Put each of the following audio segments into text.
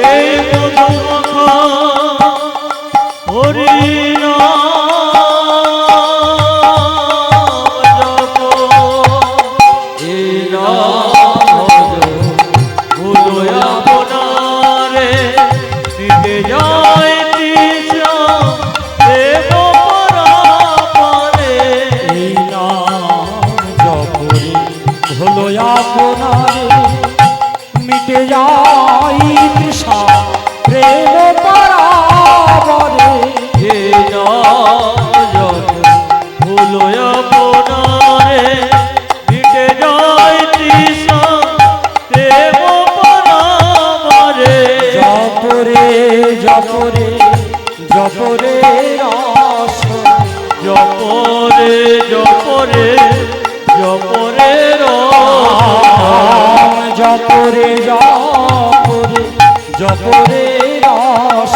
এই মধুমাখা হরি মিটে যায় তৃষা প্রেম পরাবরে হে ভুলো আপনারে মিটে যায় তৃষা প্রেম পরাবরে জপরে জপরে জপরে রস জপরে জপরে জপরে জপরে জপরে জপরে রস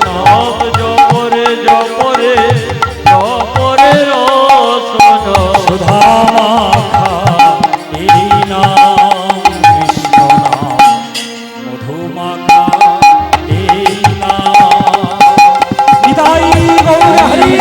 নাম জপরে জপরে জপরে রসন সুধা মাখা এই নাম কৃষ্ণ নাম মধু মাখা এই নাম নিতাই গৌর হরি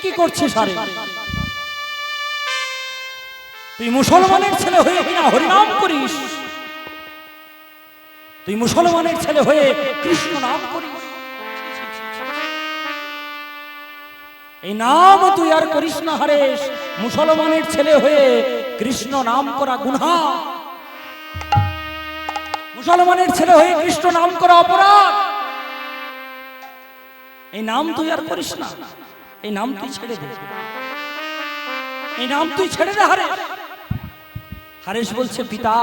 কি করছিস আরে তুই মুসলমানের ছেলে হয়ে কিনা হরিনাম করিস তুই মুসলমানের ছেলে হয়ে কৃষ্ণ নাম করিস এই নাম তুই আর করিস না হারেস মুসলমানের ছেলে হয়ে কৃষ্ণ নাম করা গুনাহ মুসলমানের ছেলে হয়ে কৃষ্ণ নাম করা অপরাধ এই নাম তুই আর করিস না এই নাম তুই ছেড়ে দে এই নাম তুই ছেড়ে দে হারেস হারেস বলছে পিতা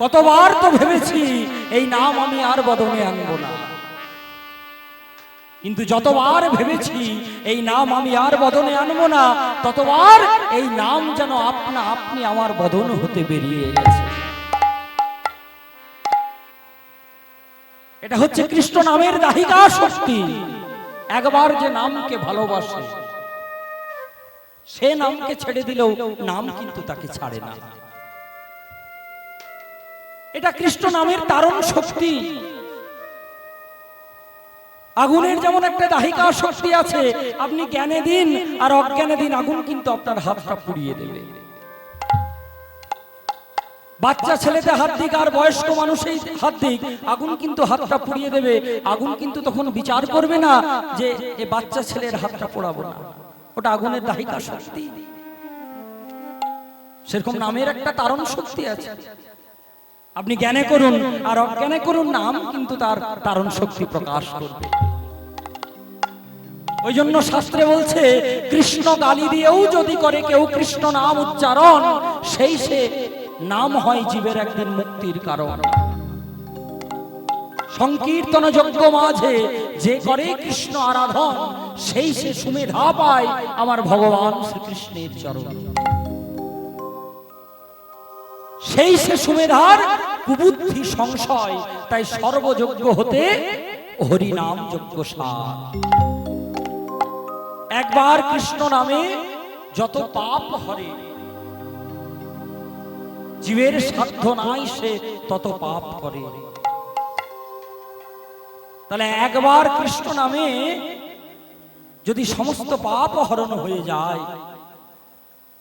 কতবার তো ভেবেছি এই নাম আমি আর বদনে আনবো না কিন্তু যতবার ভেবেছি এই নাম আমি আর বদনে আনবো না ততবার এই নাম যেন আপনা আপনি আমার বদন হতে বেরিয়ে গেছে এটা হচ্ছে কৃষ্ণ নামের দাহিকা শক্তি একবার যে নামকে ভালোবাসে সে নামকে ছেড়ে দিলেও নাম কিন্তু তাকে ছাড়ে না এটা কৃষ্ণ নামের তারণ শক্তি আগুনের যেমন একটা দাহিকা শক্তি আছে আপনি জ্ঞানে দিন আর অজ্ঞানে দিন আগুন কিন্তু আপনার হাতটা পুড়িয়ে দেবে বাচ্চা ছেলেতে হাত দিক আর বয়স্ক মানুষের হাত দিক আগুন কিন্তু হাতটা পুড়িয়ে দেবে আগুন কিন্তু তখন বিচার করবে না যে এই বাচ্চা ছেলের হাতটা পোড়াবো না ওটা আগুনের দাহিকা শক্তি সেরকম নামের একটা তারণ শক্তি আছে আপনি জ্ঞানে করুন আর অজ্ঞানে করুন নাম কিন্তু তার তারণ শক্তি প্রকাশ করবে ওই জন্য শাস্ত্রে বলছে কৃষ্ণ গালি দিয়েও যদি করে কেউ কৃষ্ণ নাম উচ্চারণ সেই সে নাম হয় জীবের একদিন মুক্তির কারণ সংকীর্তন যজ্ঞ মাঝে যে করে কৃষ্ণ আরাধন সেই সে সুমেধা পায় আমার ভগবান শ্রীকৃষ্ণের চরণ সেই সে সুমেধার কুবুদ্ধি সংশয় তাই সর্বযজ্ঞ হতে হরি নাম যজ্ঞ সার একবার কৃষ্ণ নামে যত পাপ হরে জীবের সাধ্য নাই সে তত পাপ করে তাহলে একবার কৃষ্ণ নামে যদি সমস্ত পাপ হরণ হয়ে যায়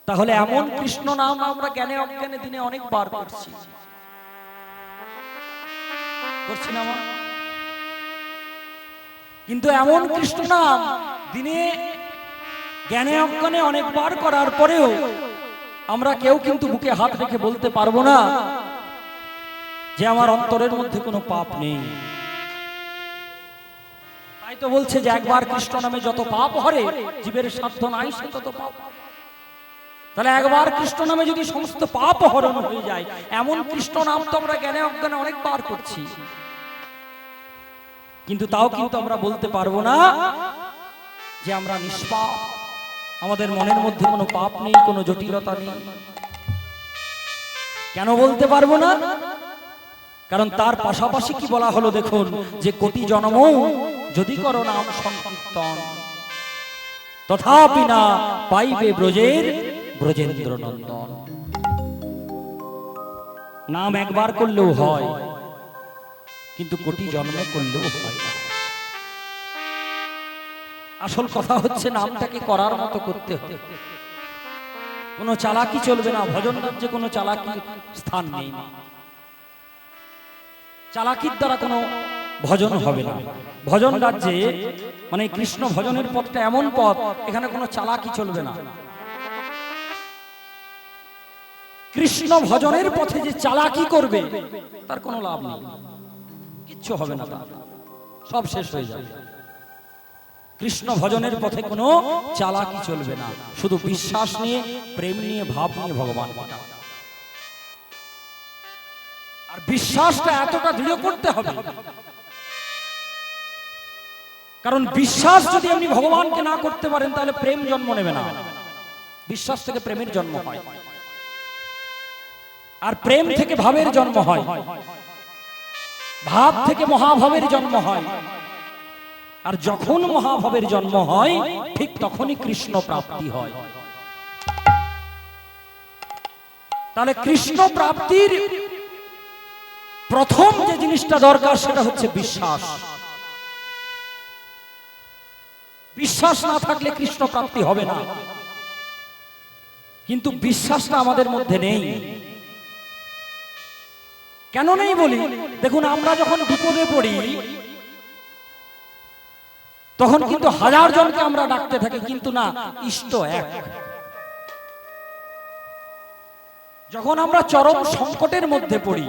তাহলে এমন কৃষ্ণ নাম আমরা জ্ঞানে অজ্ঞানে দিনে অনেকবার করছি না কিন্তু এমন কৃষ্ণ নাম দিনে জ্ঞানে অজ্ঞানে অনেকবার করার পরেও আমরা কেউ কিন্তু বুকে হাত রেখে বলতে পারবো না যে আমার অন্তরের মধ্যে কোনো পাপ নেই তাই তো বলছে যে একবার কৃষ্ণ নামে যত পাপ হরে জীবের সাধ্য নাই সে তত পাপ তাহলে একবার কৃষ্ণ নামে যদি সমস্ত পাপ হরণ হয়ে যায় এমন কৃষ্ণ নাম তো আমরা জ্ঞানে অজ্ঞানে অনেকবার করছি কিন্তু তাও কিন্তু আমরা বলতে পারবো না যে আমরা নিষ্পাপ, আমাদের মনের মধ্যে কোনো পাপ নেই, কোনো জটিলতা নেই। কেন বলতে পারবো না? কারণ তার পাশাপাশি কি বলা হলো দেখুন, যে কোটি জন্ম যদি করো নাম সংকীর্তন তথাপি না পাইবে ব্রজের ব্রজেন্দ্র নন্দন। নাম একবার করলেও হয়, কিন্তু কোটি জন্ম করলেও হয় না। আসল কথা হচ্ছে নামটাকে করার মতো করতে হবে, কোনো চালাকি চলবে না। ভজন রাজ্যে কোনো চালাকি স্থান নেই, চালাকির দ্বারা কোনো ভজন হবে না। ভজন রাজ্যে মানে কৃষ্ণ ভজনের পথটা এমন পথ, এখানে কোনো চালাকি চলবে না। কৃষ্ণ ভজনের পথে যে চালাকি করবে তার কোনো লাভ নেই, কিচ্ছু হবে না, তার সব শেষ হয়ে যাবে। কৃষ্ণ ভজনের পথে কোনো চালাকি চলবে না, শুধু বিশ্বাস নিয়ে, প্রেম নিয়ে, ভাব নিয়ে ভগবান। আর বিশ্বাসটা এতটা দৃঢ় করতে হবে, কারণ বিশ্বাস যদি আপনি ভগবানকে না করতে পারেন তাহলে প্রেম জন্ম নেবে না। বিশ্বাস থেকে প্রেমের জন্ম হয়, আর প্রেম থেকে ভাবের জন্ম হয়, ভাব থেকে মহাভাবের জন্ম হয়। আর যখন মহাভাবের জন্ম হয় ঠিক তখনই কৃষ্ণ প্রাপ্তি হয়। তাহলে কৃষ্ণ প্রাপ্তির প্রথম যে জিনিসটা দরকার সেটা হচ্ছে বিশ্বাস। বিশ্বাস না থাকলে কৃষ্ণ প্রাপ্তি হবে না, কিন্তু বিশ্বাসটা আমাদের মধ্যে নেই। কেন নেই বলি, দেখুন আমরা যখন বিপদে পড়ি তখন কিন্তু হাজার জনকে আমরা ডাকতে থাকি, কিন্তু না, ইষ্ট এক। যখন আমরা চরম সংকটের মধ্যে পড়ি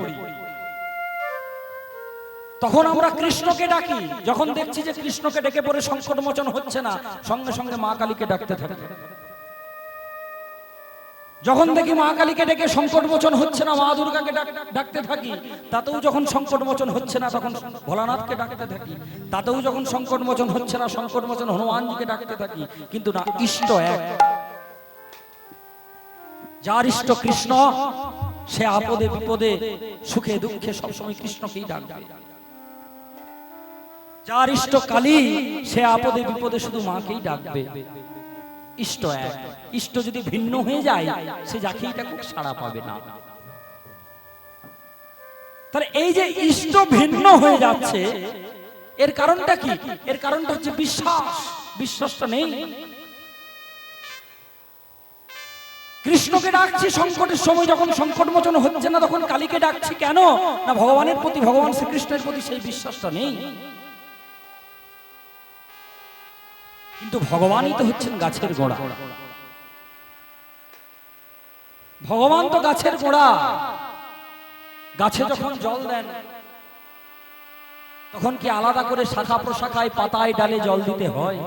তখন আমরা কৃষ্ণকে ডাকি। যখন দেখছি যে কৃষ্ণকে ডেকে পড়ে সংকট মোচন হচ্ছে না, সঙ্গে সঙ্গে মা কালীকে ডাকতে থাকি। যখন দেখি মা কালীকে ডেকে সংকট মোচন হচ্ছে না, মা দুর্গাকে ডাকতে থাকি। তাতেও যখন সংকট মোচন হচ্ছে না তখন ভোলানাথকে ডাকতে থাকি। তাতেও যখন সংকট মোচন হচ্ছে না, সংকট মোচন হনুমানজিকে ডাকতে থাকি। কিন্তু না, ইষ্ট এক। যার ইষ্ট কৃষ্ণ সে আপদে বিপদে সুখে দুঃখে সবসময় কৃষ্ণকেই ডাকবে। যার ইষ্ট কালী সে আপদে বিপদে শুধু মাকেই ডাকবে। ইষ্ট এক। ইষ্ট যদি ভিন্ন হয়ে যায় সে যাকেই ডাকুক সাড়া পাবে না। তাহলে এই যে ইষ্ট ভিন্ন হয়ে যাচ্ছে এর কারণটা কি? এর কারণটা হচ্ছে বিশ্বাস। বিশ্বাসটা নেই। কৃষ্ণকে ডাকছি সংকটের সময়, যখন সংকট মোচন হচ্ছে না তখন কালীকে ডাকছি কেন? না, ভগবানের প্রতি, ভগবান শ্রীকৃষ্ণের প্রতি সেই বিশ্বাসটা নেই। কিন্তু ভগবানই তো হচ্ছেন গাছের গোড়া। ভগবান তো গাছের গোড়া। গাছে যখন জল দেন তখন কি আলাদা করে শাখা প্রশাখায়, পাতায়, ডালে জল দিতে হয়?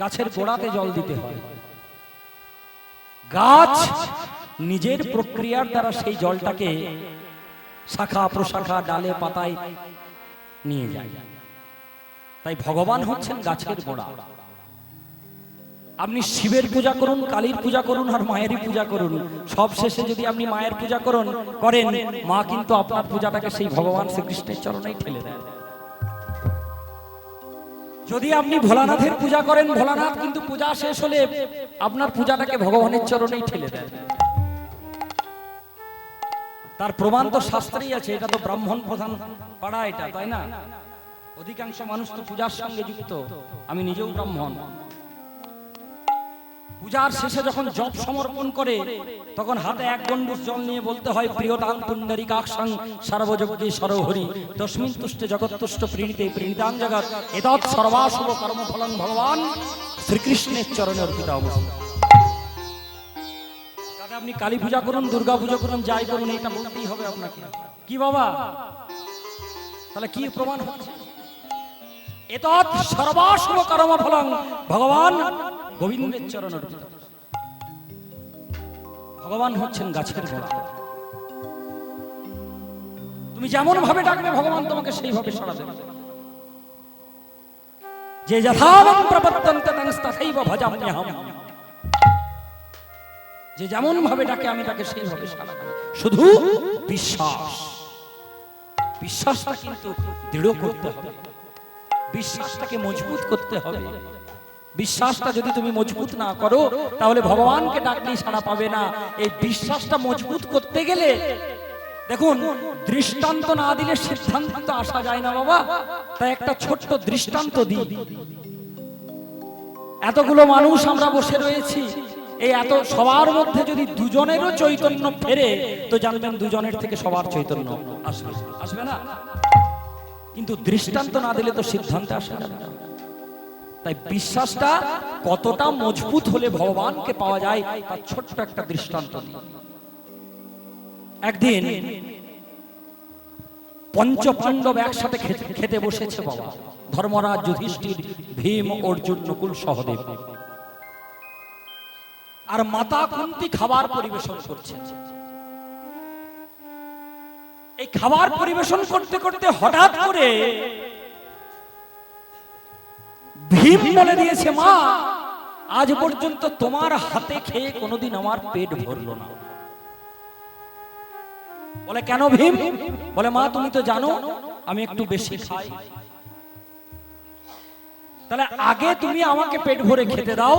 গাছের গোড়াতে জল দিতে হয়। গাছ নিজের প্রক্রিয়ার দ্বারা সেই জলটাকে শাখা প্রশাখা, ডালে, পাতায় নিয়ে যায়। তাই ভগবান হচ্ছেন গাছের গোড়া। আপনি শিবের পূজা করুন, কালীর পূজা করুন, আর মায়েরই পূজা করুন, সব শেষে যদি আপনি মায়ের পূজা করেন, মা কিন্তু আপনার পূজাটাকে সেই ভগবান শ্রীকৃষ্ণের চরণেই ঠেলে দেন। যদি আপনি ভোলানাথের পূজা করেন, ভোলানাথ কিন্তু পূজা শেষ হলে আপনার পূজাটাকে ভগবানের চরণেই ঠেলে দেন। তার প্রমাণ তো শাস্ত্রেই আছে। এটা তো ব্রাহ্মণ প্রধান পাড়া এটা, তাই না? অধিকাংশ মানুষ তো পূজার সঙ্গে যুক্ত। আমি নিজেও ব্রাহ্মণ। পূজার শেষে যখন জপ সমর্পণ করে তখন হাতে এক গণ্ডূষ জল নিয়ে বলতে হয়, প্রিয়তাং পুণ্ডরীকাক্ষং সর্বযজ্ঞে সরহরি তস্মিন তুষ্টে জগৎতুষ্ট প্রীণিতে প্রীণিতাং জগৎ এতৎ সর্বাশুভ কর্মফলং ভগবান শ্রীকৃষ্ণের চরণে অর্পিত অবস্থা। আপনি কালী পূজা করুন, দুর্গা পূজা করুন, যাই করুন, এটা বলতেই হবে আপনাকে। কি বাবা, তাহলে কি প্রমাণ হচ্ছে? এতৎ সর্বাশুভ কর্মফলং ভগবান গোবিন্দের চরণ অর্পিত। ভগবান হচ্ছেন গাছের গোড়া। তুমি যেমন ভাবে ডাকবে ভগবান তোমাকে সেইভাবে সাড়া দেবে। যে যথাবং প্রপদ্যন্তে তংস্তথৈব ভজাম্যহম, যে যেমন ভাবে ডাকে আমি তাকে সেইভাবে সাড়া দেব। শুধু বিশ্বাস, বিশ্বাসটা কিন্তু দৃঢ় করতে হবে, বিশ্বাসটাকে মজবুত করতে হবে। বিশ্বাসটা যদি তুমি মজবুত না করো তাহলে ভগবানকে ডাকলেই সাড়া পাবে না। এই বিশ্বাসটা মজবুত করতে গেলে দেখুন, দৃষ্টান্ত না দিলে সিদ্ধান্ত আসা যায় না বাবা। তাই একটা ছোট্ট দৃষ্টান্ত দিই। এতগুলো মানুষ আমরা বসে রয়েছি, এই এত সবার মধ্যে যদি দুজনেরও চৈতন্য ফেরে তো জানবেন দুজনের থেকে সবার চৈতন্য আসবে, আসবে না? কিন্তু দৃষ্টান্ত না দিলে তো সিদ্ধান্তে আসা যাবে না। তাই বিশ্বাসটা কতটা মজবুত হলে ভগবানকে পাওয়া যায় তার ছোট্ট একটা দৃষ্টান্ত দিই। একদিন পঞ্চপাণ্ডব একসাথে খেতে বসেছে বাবা। ধর্মরাজ, যুধিষ্ঠির, ভীম, অর্জুন, নকুল, সহদেব। আর মাতা কুন্তী খাবার পরিবেশন করছে। এই খাবার পরিবেশন করতে করতে হঠাৎ করে ভীম বলে দিয়েছে, মা আজ পর্যন্ত তোমার হাতে খেয়ে কোনোদিন আমার পেট ভরলো না। বলে কেন ভীম? বলে মা তুমি তো জানো আমি একটু বেশি খাই, তাহলে আগে তুমি আমাকে পেট ভরে খেতে দাও,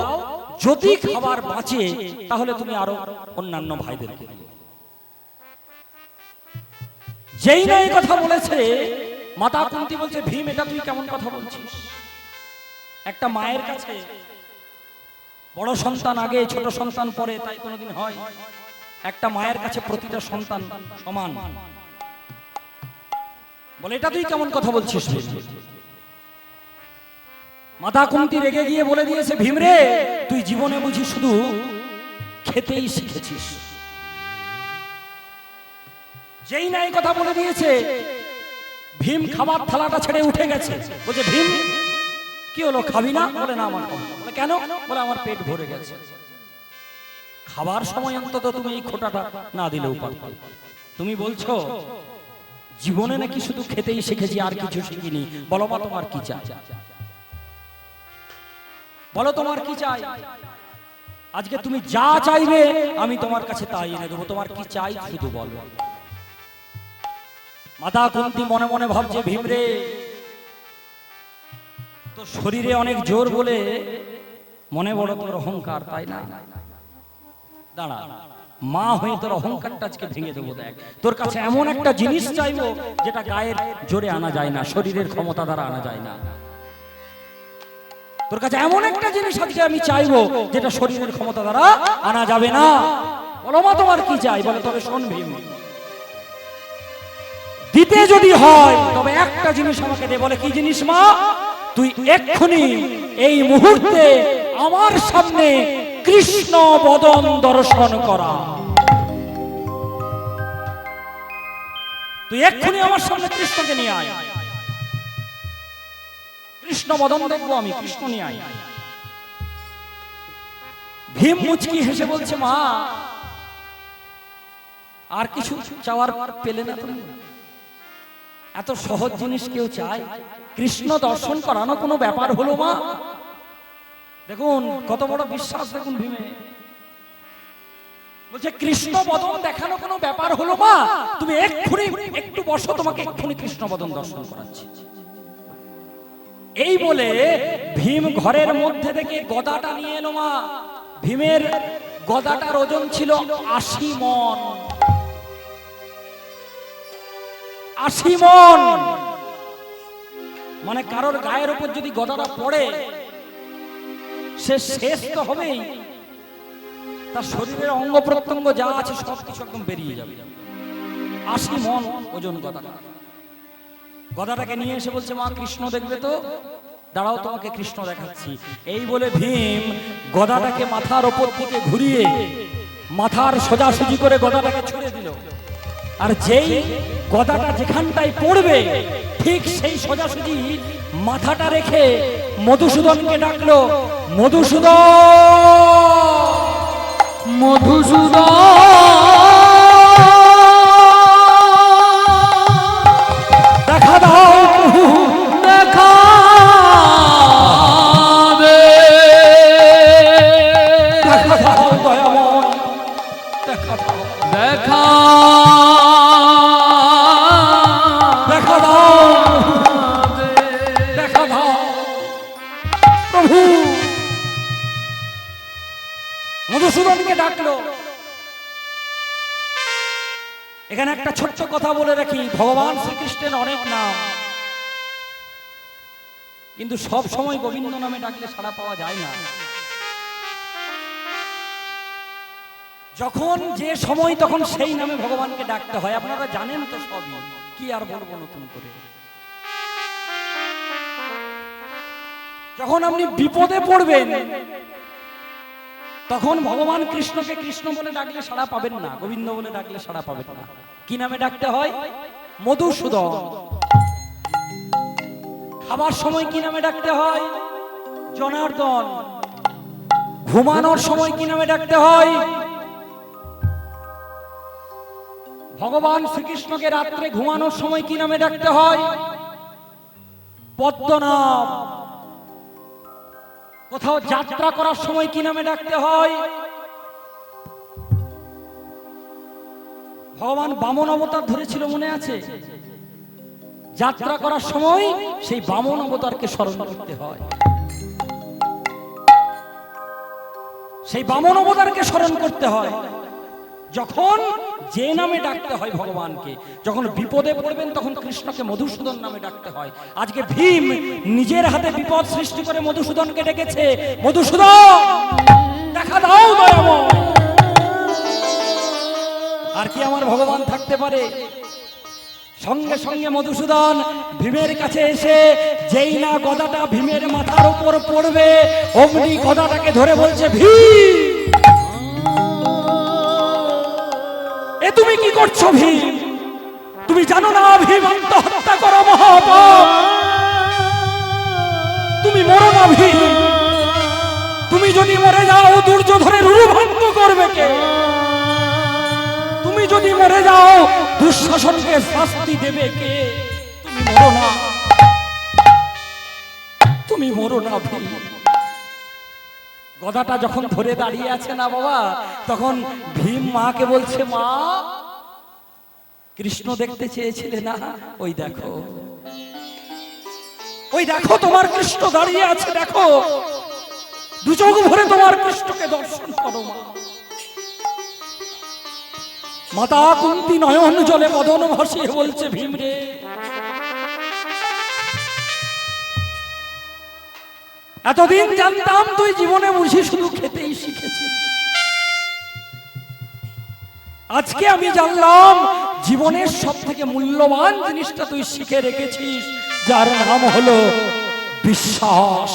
যদি খাবার বাঁচে তাহলে তুমি আরো অন্যান্য ভাইদেরকে দিও। যেই না এই কথা বলেছে, মাতা কুন্তী বলছে, ভীম এটা তুই কেমন কথা বলছিস? একটা মায়ের কাছে বড় সন্তান আগে, ছোট সন্তান পরে, তাই কোনোদিন হয়? একটা মায়ের কাছে প্রতিটা সন্তান সমান। বলে এটা তুই কেমন কথা বলছিস? মাতা কুন্তী রেগে গিয়ে বলে দিয়েছে, ভীম রে তুই জীবনে বুঝি শুধু খেতেই শিখেছিস। যেই না এই কথা বলে দিয়েছে, ভীম খাবার থালাটা ছেড়ে উঠে গেছে। বলছে, ভীম কি হলো, খাবি না? বলে না আমার খাবো। বলে কেন? বলে আমার পেট ভরে গেছে। খাবার সময় অন্তত তুমি এই খোঁটাটা না দিলেও পারতে। তুমি বলছো জীবনে নাকি শুধু খেতেই শিখেছি আর কিছু শিখিনি। বলো মা তোমার কি চাই? বলো তোমার কি চাই? আজকে তুমি যা চাইবে আমি তোমার কাছে তাই এনে দেবো। তোমার কি চাই শুধু বলো। মাতা কুন্তী মনে মনে ভাবছে, ভীম রে তো শরীরে অনেক জোর বলে মনে বড় তোর অহংকার, তাই না? দাঁড়া, মা হয়ে তোর অহংকারটা আজকে ভেঙে দেবো। দেখ তোর কাছে এমন একটা জিনিস চাইবো যেটা গায়ের জোরে আনা যায় না, শরীরের ক্ষমতা দ্বারা আনা যায় না। তোর কাছে এমন একটা জিনিস আজকে আমি চাইবো যেটা শরীরের ক্ষমতা দ্বারা আনা যাবে না। বলো মা তোমার কি চাই? বলে তবে শোন ভীম, দিতে যদি হয় তবে একটা জিনিস আমাকে দে। বলে কি জিনিস মা? তুই এক্ষুনি এই মুহূর্তে আমার সামনে কৃষ্ণ বদন দর্শন করা। তুই এক্ষুনি আমার সামনে কৃষ্ণকে নিয়ে আয়, কৃষ্ণ বদন দেখবো আমি, কৃষ্ণ নিয়ে আয়। ভীম মুচকি হেসে বলছে, মা আর কিছু চাওয়ার পেলে না তুমি? এত সহজ জিনিস কেউ চায়? কৃষ্ণ দর্শন করানো কোনো ব্যাপার হলো মা? দেখুন কত বড় বিশ্বাস, দেখুন ভীমে বলছে কৃষ্ণ বদন দেখানো কোনো ব্যাপার হলো মা? তুমি এক্ষুনি একটু বসো, তোমাকে এক্ষুনি কৃষ্ণ বদন দর্শন করাচ্ছি। এই বলে ভীম ঘরের মধ্যে থেকে গদাটা নিয়ে এলো মা। ভীমের গদাটার ওজন ছিল 80 মণ। 80 মণ মানে কারোর গায়ের উপর যদি গদাটা পড়ে সে শেষ তো হবেই, তার শরীরের অঙ্গ প্রত্যঙ্গ যা আছে সবকিছু একদম বেরিয়ে যাবে। 80 মণ ওজন গদাটা। গদাটাকে নিয়ে এসে বলছে, মা কৃষ্ণ দেখবে তো? দাঁড়াও তোমাকে কৃষ্ণ দেখাচ্ছি। এই বলে ভীম গদাটাকে মাথার ওপর থেকে ঘুরিয়ে মাথার সোজাসুজি করে গদাটাকে ছুঁড়ে দিল। আর যেই গদাটা যেখানটায় পড়বে ঠিক সেই সোজাসুজি মাথাটা রেখে মধুসূদনকে ডাকলো, মধুসূদন, মধুসূদন। দেখা দেখা দাও, দেখা দাও প্রভু। মধুসূদনকে ডাকলো। এখানে একটা ছোট্ট কথা বলে রাখি, ভগবান শ্রীকৃষ্ণের অনেক নাম, কিন্তু সব সময় গোবিন্দ নামে ডাকলে সাড়া পাওয়া যায় না। যখন যে সময় তখন সেই নামে ভগবানকে ডাকতে হয়। আপনারা জানেন তো সবই, কি আর বলবো নতুন করে। যখন আপনি বিপদে পড়বেন তখন ভগবান কৃষ্ণকে কৃষ্ণ বলে ডাকলে সাড়া পাবেন না, গোবিন্দ বলে ডাকলে সাড়া পাবেন না। কি নামে ডাকতে হয়? মধুসূদন। খাবার সময় কি নামে ডাকতে হয়? জনার্দন। ঘুমানোর সময় কি নামে ডাকতে হয়? ভগবান শ্রীকৃষ্ণকে রাত্রে ঘুমানোর সময় কি নামে ডাকতে হয়? পদ্মনাভ। কোথাও যাত্রা করার সময় কি নামে ডাকতে হয়? ভগবান বামন অবতার ধরেছিল, মনে আছে? যাত্রা করার সময় সেই বামন অবতারকে স্মরণ করতে হয়। সেই বামন অবতারকে স্মরণ করতে হয়। যখন যে নামে ডাকতে হয় ভগবানকে, যখন বিপদে পড়বেন তখন কৃষ্ণকে মধুসূদন নামে ডাকতে হয়। আজকে ভীম নিজের হাতে বিপদ সৃষ্টি করে মধুসূদনকে ডেকেছে, মধুসূদন দেখা দাও দয়াময়। আর কি আমার ভগবান থাকতে পারে? সঙ্গে সঙ্গে মধুসূদন ভীমের কাছে এসে যেই না গদাটা ভীমের মাথার উপর পড়বে, অমনি গদাটাকে ধরে বলছে, ভীম এ তুমি কি করছো ভীম? তুমি জানো না ভীম আত্মহত্যা করা মহাপাপ? তুমি মরো না ভীম। তুমি যদি মরে যাও দুর্যোধনের রূঢ়ভঙ্গ করবে কে? তুমি যদি মরে যাও দুঃশাসনকে শাস্তি দেবে কে? তুমি মরো না, তুমি মরো না ভীম। গদাটা যখন ধরে দাঁড়িয়ে আছে না বাবা, তখন ভীম মাকে বলছে, মা কৃষ্ণ দেখতে চেয়েছিলে না? ওই দেখো, ওই দেখো তোমার কৃষ্ণ দাঁড়িয়ে আছে, দেখো দু চোখ ভরে তোমার কৃষ্ণকে দর্শন করো মা। মাতা কুন্তি নয়ন জলে বদন ভাসিয়ে বলছে, ভীম রে এতদিন জানতাম তুই জীবনে বুঝি শুধু খেতেই শিখেছিস। আজকে আমি জানলাম জীবনের সব থেকে মূল্যবান জিনিসটা তুই শিখে রেখেছিস, যার নাম হলো বিশ্বাস।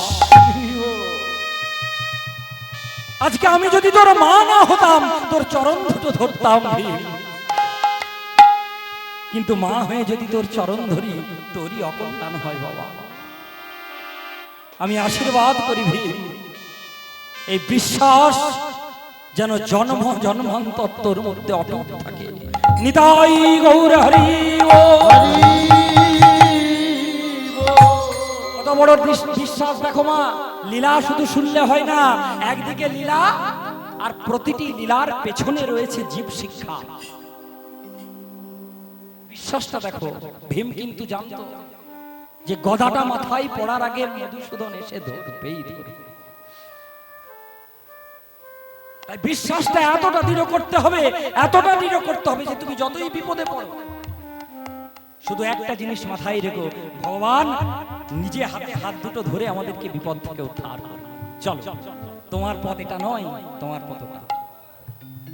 আজকে আমি যদি তোর মা না হতাম তোর চরণ দুটো ধরতাম ভীম, কিন্তু মা হয়ে যদি তোর চরণ ধরি তোরই অকল্যাণ হয় বাবা। আমি আশীর্বাদ করি ভীম, এই বিশ্বাস যেন জন্ম জন্মান্তর তোর মধ্যে অটুট থাকে। নিতাই গৌর হরি ও। কত বড় বিশ্বাস দেখো মা। লীলা শুধু শুনলে হয় না, একদিকে লীলা আর প্রতিটি লীলার পেছনে রয়েছে জীব শিক্ষা। বিশ্বাসটা দেখো, ভীম কিন্তু জানতো যে গদাটা মাথায় পড়ার আগে মধুসূদন এসে ধরবেই ধরবে। তাই বিশ্বাসটা এতটা দৃঢ় করতে হবে, এতটা দৃঢ় করতে হবে যে তুমি যতই বিপদে পড়ো শুধু একটা জিনিস মাথায় রেখো, ভগবান নিজে হাতে হাত দুটো ধরে আমাদেরকে বিপদ থেকে উদ্ধার করে। চলো, তোমার পথ এটা নয়, তোমার পথ ওটা।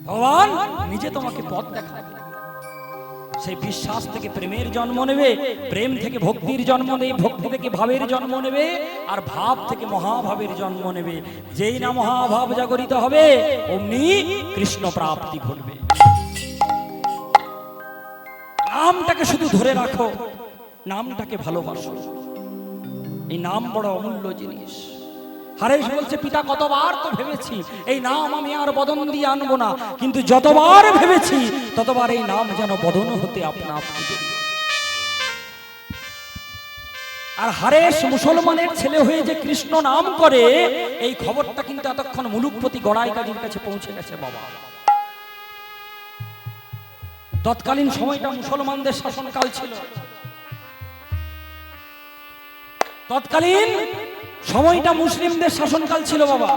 ভগবান নিজে তোমাকে পথ দেখাবে। সেই বিশ্বাস থেকে প্রেমের জন্ম নেবে, প্রেম থেকে ভক্তির জন্ম নেবে, ভক্তি থেকে ভাবের জন্ম নেবে, আর ভাব থেকে মহাভাবের জন্ম নেবে। যেই না মহাভাব জাগরিত হবে অমনি কৃষ্ণ প্রাপ্তি ঘটবে। নামটাকে শুধু ধরে রাখো, নামটাকে ভালোবাসো। এই নাম বড় অমূল্য জিনিস। হারেশ বলছে, পিতা কতবার তো ভেবেছি এই নাম আমি আর বদন দিয়ে আনবো না, কিন্তু যতবার ভেবেছি ততবার এই নাম যেন বদন হতে আপনা আপনি। আর হারেশ মুসলমানের ছেলে হয়ে যে কৃষ্ণ নাম করে, এই খবরটা কিন্তু এতক্ষণ মুলুকপতি গড়াই কাজীর কাছে পৌঁছে গেছে বাবা। তৎকালীন সময়টা মুসলমানদের শাসনকাল ছিল। তৎকালীন সময়টা মুসলিমদের শাসনকাল ছিল বাবা।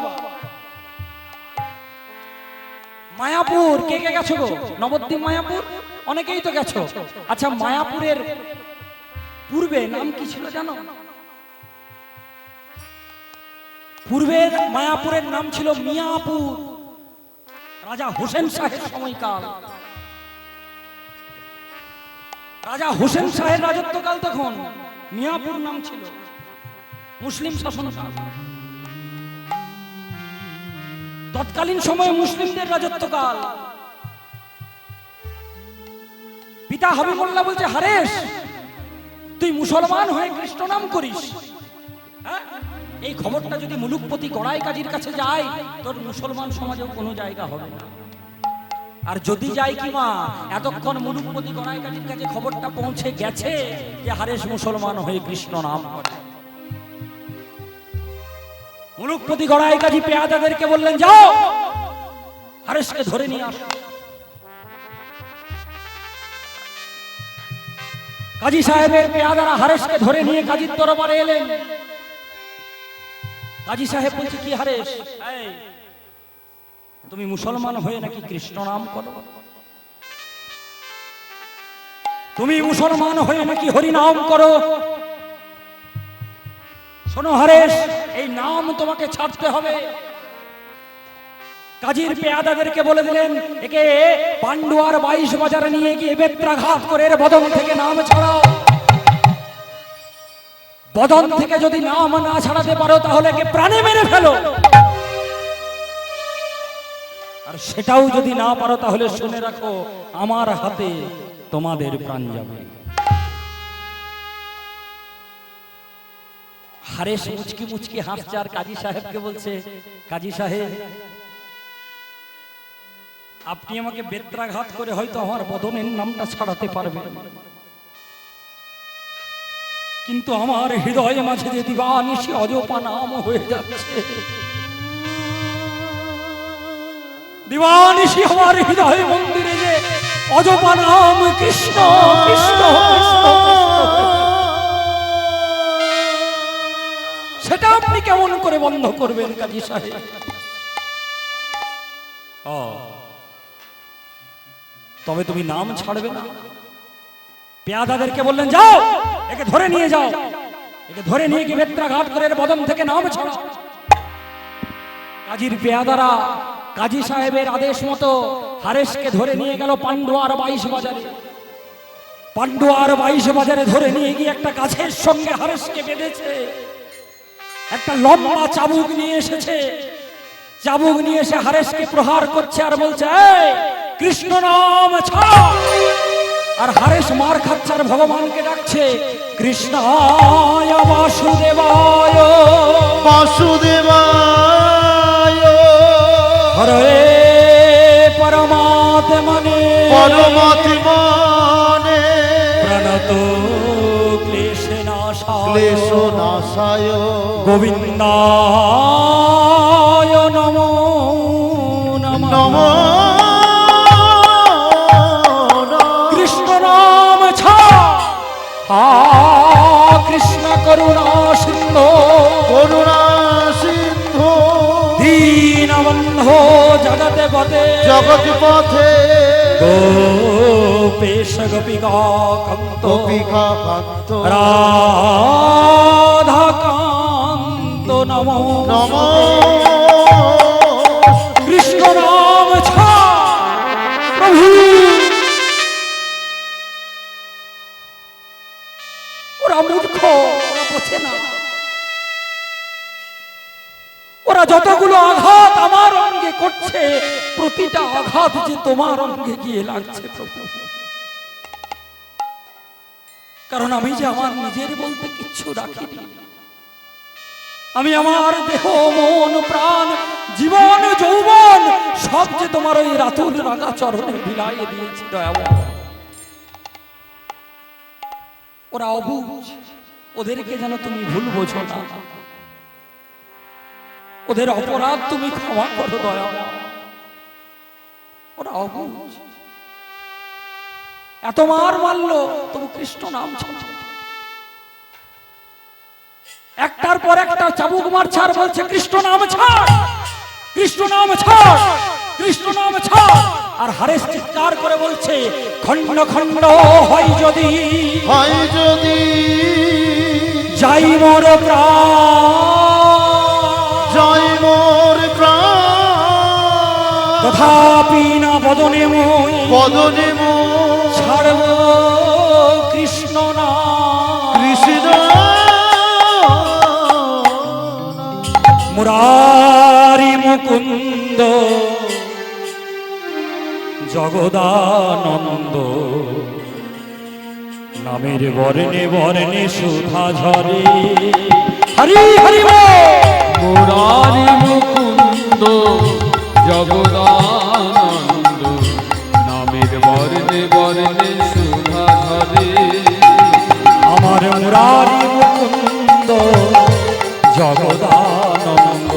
মায়াপুর কে কে গেছো গো? নবদ্বীপ মায়াপুর অনেকেই তো গেছো। আচ্ছা, মায়াপুরের পূর্বে নাম কি ছিল জানো? পূর্বের মায়াপুরের নাম ছিল মিয়াপুর। রাজা হোসেন শাহের সময়কাল, রাজা হোসেন শাহের রাজত্বকাল তখন মিয়াপুর নাম ছিল, মুসলিম শাসনকাল। তৎকালীন সময়ে মুসলিমদের রাজত্বকাল। পিতা হাবিবুল্লাহ বলছে, হারেস তুই মুসলমান হয়ে কৃষ্ণ নাম করিস, হ্যাঁ? এই খবরটা যদি মুলুকপতি গড়াই কাজীর কাছে যায়, তোর মুসলমান সমাজেও কোনো জায়গা হবে না। আর যদি যাই কি মা, এতক্ষণ মুলুকপতি গড়াই কাজীর কাছে খবরটা পৌঁছে গেছে যে হারেস মুসলমান হয়ে কৃষ্ণ নাম করে। মুলুকপতি গড়াই কাজী পেয়াদাদেরকে বললেন, যাও হারেসকে ধরে নিয়ে আসো। কাজী সাহেবের পেয়াদারা হারেসকে ধরে নিয়ে কাজীর দরবারে এলেন। কাজী সাহেব বলছে, কি হারেস, তুমি মুসলমান হয়ে নাকি কৃষ্ণ নাম করো? তুমি মুসলমান হয়ে নাকি হরি নাম করো? শোনো হারেস, এই নাম তোমাকে ছাড়তে হবে। কাজীর পেয়াদাদেরকে বলে দিলেন, একে পান্ডুয়ার 22 বাজারে নিয়ে গিয়ে বেত্রাঘাত করে এর বদন থেকে নাম ছাড়াও। বদন থেকে যদি নাম না ছাড়াতে পারো তাহলে একে প্রাণে মেরে ফেলো, আর সেটাও যদি না পারো তাহলে শুনে রাখো, আমার হাতে তোমাদের প্রাণ যাবে। হারেস মুচকি মুচকি হাসছে আর কাজী সাহেবকে বলছে, কাজী সাহেব আপনি আমাকে বেত্রাঘাত করে হয়তো আমার বদনের নামটা ছাড়াতে পারবেন, কিন্তু আমার হৃদয়ে মাঝে যে দিবানিশি অজপা নাম হয়ে যাচ্ছে, দিবানিশি আমার হৃদয় মন্দিরে যে অজপা নাম কৃষ্ণ কৃষ্ণ কৃষ্ণ, সেটা আপনি কেমন করে বন্ধ করবেন কাজী সাহেব? তবে তুমি নাম ছাড়বে না? পেয়াদাদেরকে বললেন, যাও একে ধরে নিয়ে যাও, একে ধরে নিয়ে গিয়ে বেত্রাঘাত করে বদন থেকে নাম ছাড়াও। কাজীর পেয়াদারা কাজী সাহেবের আদেশ মতো হারেসকে ধরে নিয়ে গেল পান্ডুয়ার 22 বাজারে। পান্ডুয়ার 22 বাজারে ধরে নিয়ে গিয়ে একটা গাছের সঙ্গে হারেসকে বেঁধেছে। একটা লম্বা চাবুক নিয়ে এসেছে, চাবুক নিয়ে এসে হারেসকে প্রহার করছে আর বলছে, এই কৃষ্ণ নাম ছাড়। আর হারেস মার খাচ্ছে আর ভগবানকে ডাকছে, কৃষ্ণায় বাসুদেবায় বাসুদেবায় হরে পরমাত্মনে পরমাত্মনে প্রণত ক্লেশনাশায় গোবিন্দায় নমো নমঃ। কৃষ্ণ করুণা সিন্ধু করুণা সিন্ধু দীনবন্ধো জগতে পথে জগতে পথে গোপেশ গোপিকা কান্ত গোপিকা কান্ত রাধা কান্ত নমো নমো। কৃষ্ণ নাম ছাড় প্রভু। মূর্খ, ওরা বোঝে না। ওরা যতগুলো আঘাত আমার অঙ্গে করছে, প্রতিটা আঘাত যে তোমার অঙ্গে গিয়ে লাগছে প্রভু। কারণ আমি যে আমার নিজের বলতে কিচ্ছু রাখিনি। আমি আমার দেহ মন প্রাণ জীবন যৌবন সব যে তোমার ওই রাতুল রাঙা চরণে বিলাইয়ে দিয়েছি দয়াময়। ওরা অবুঝ, ওদেরকে যেন তুমি ভুল বোঝো না। ওদের অপরাধ তুমি ক্ষমা করো দয়া। ওরা অবুঝ। এত মার মারলো তবু কৃষ্ণ নাম ছাড়ছে না। একটার পর একটা চাবুক মারছে আর বলছে কৃষ্ণ নাম ছাড়, কৃষ্ণ নাম ছাড়, কৃষ্ণ নাম ছাড়। আর হারেস চিৎকার করে বলছে খণ্ড খণ্ড হয় যদি, হয় যদি যাই মোর প্রাণ, জয় মোর প্রাণ, তথাপি না বদনে মই বদনে মোর ছাড়ব কৃষ্ণ নাম। কৃষ্ণ মুরারি মুকুন্দ জগদানন্দ, নামের বর্ণে বর্ণে সুধা ঝরে। হরি হরি মুরারি মুকুন্দ জগদানন্দ, নামের বর্ণে বর্ণে সুধা ঝরে। আমার মুরারি মুকুন্দ জগদানন্দ,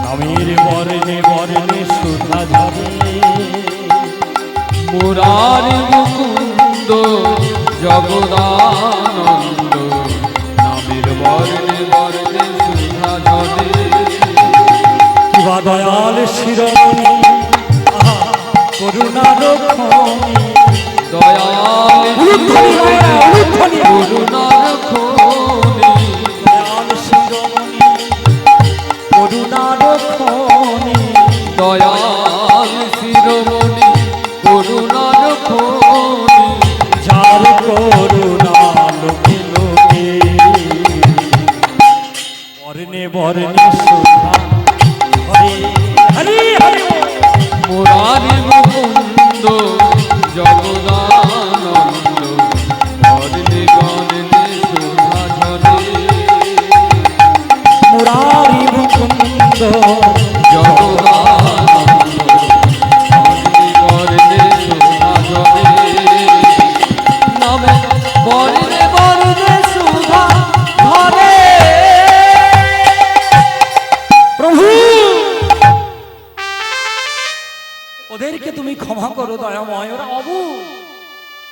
নামের বর্ণে বর্ণে সুধা ঝরে। মুরারি মুকুন্দ জগদানন্দ, নামের বর্ণে বর্ণে সুধা ঝরে। কিবা দয়াল শিরোমণি আহা করুণার খনি, দয়াল উলুধ্বনি মায়েরা, উলুধ্বনি। করুণার খনি, দয়াল শিরোমণি করুণার খনি, দয়াল শিরোমণি করুণার খনি। যার করুণা লোকে লোকে বর্ণে বর্ণে সুধা হরে। হরি হরি মুরারি মুকুন্দ জগদানন্দ, বর্ণে বর্ণে সুধা ঝরে। মুরারি মুকুন্দ জগদানন্দ, বর্ণে বর্ণে সুধা ঝরে। নামে বর্ণে বর্ণে সুধা ঝরে। প্রভু ওদেরকে তুমি ক্ষমা করো দয়াময়, ওরা অবুঝ,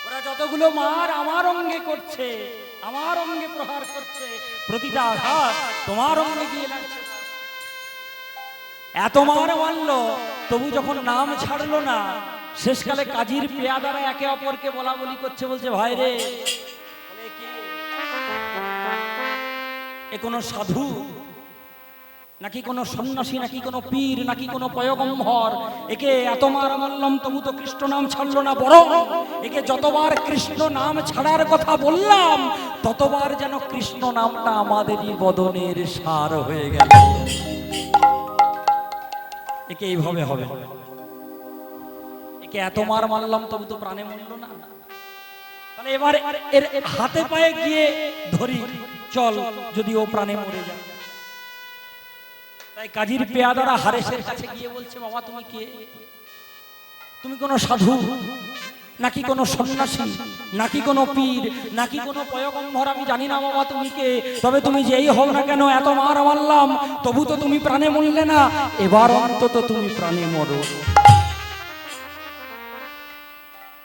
ওরা যতগুলো মার আমার অঙ্গে করছে, আমার অঙ্গে প্রহার করছে, প্রতিটা আঘাত তোমার অঙ্গে গিয়ে লাগছে। এত মার মারলো তবু যখন নাম ছাড়লো না, শেষকালে কাজীর পেয়াদারা একে অপরকে বলা বলি করছে, বলছে ভাই রে, বলে কে? এ কোনো সাধু নাকি কোনো সন্ন্যাসী, নাকি কোনো পীর, নাকি কোনো পয়গম্বর? একে এত মার মারলাম তবু তো কৃষ্ণ নাম ছাড়লো না, বরং একে যতবার কৃষ্ণ নাম ছাড়ার কথা বললাম ততবার যেন কৃষ্ণ নামটা আমাদেরই বদনের সার হয়ে গেল। একে এইভাবে হবে? একে এত মার মারলাম তবু তো প্রাণে মরল না। তাহলে এবার এর হাতে পায়ে গিয়ে ধরি, চল, যদি ও প্রাণে মরে যায়। তাই কাজীর পেয়াদারা হারেসের কাছে গিয়ে বলছে, বাবা তুমি কে? তুমি কোনো সাধু নাকি কোনো সন্ন্যাসী, নাকি কোনো পীর, নাকি কোনো পয়গম্বর? আমি জানি না বাবা তুমি কে, তবে তুমি যেই হও না কেন এত মার মারলাম তবু তো তুমি প্রাণে মরলে না, এবার অন্তত তুমি প্রাণে মরো।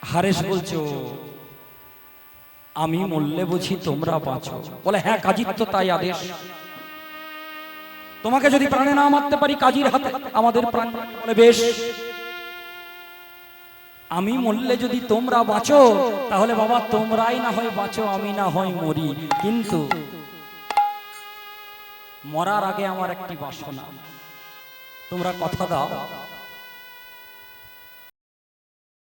হারেস বলছো আমি মরলে বুঝি তোমরা বাঁচো? বলে হ্যাঁ, কাজীর তো তাই আদেশ। তোমাকে যদি প্রাণে না মারতে পারি কাজীর হাতে আমাদের প্রাণ। বলে বেশ, আমি মরলে যদি তোমরা বাঁচো তাহলে বাবা তোমরাই না হয় বাঁচো, আমি না হয় মরি, কিন্তু মরার আগে আমার একটি বাসনা, তোমরা কথা দাও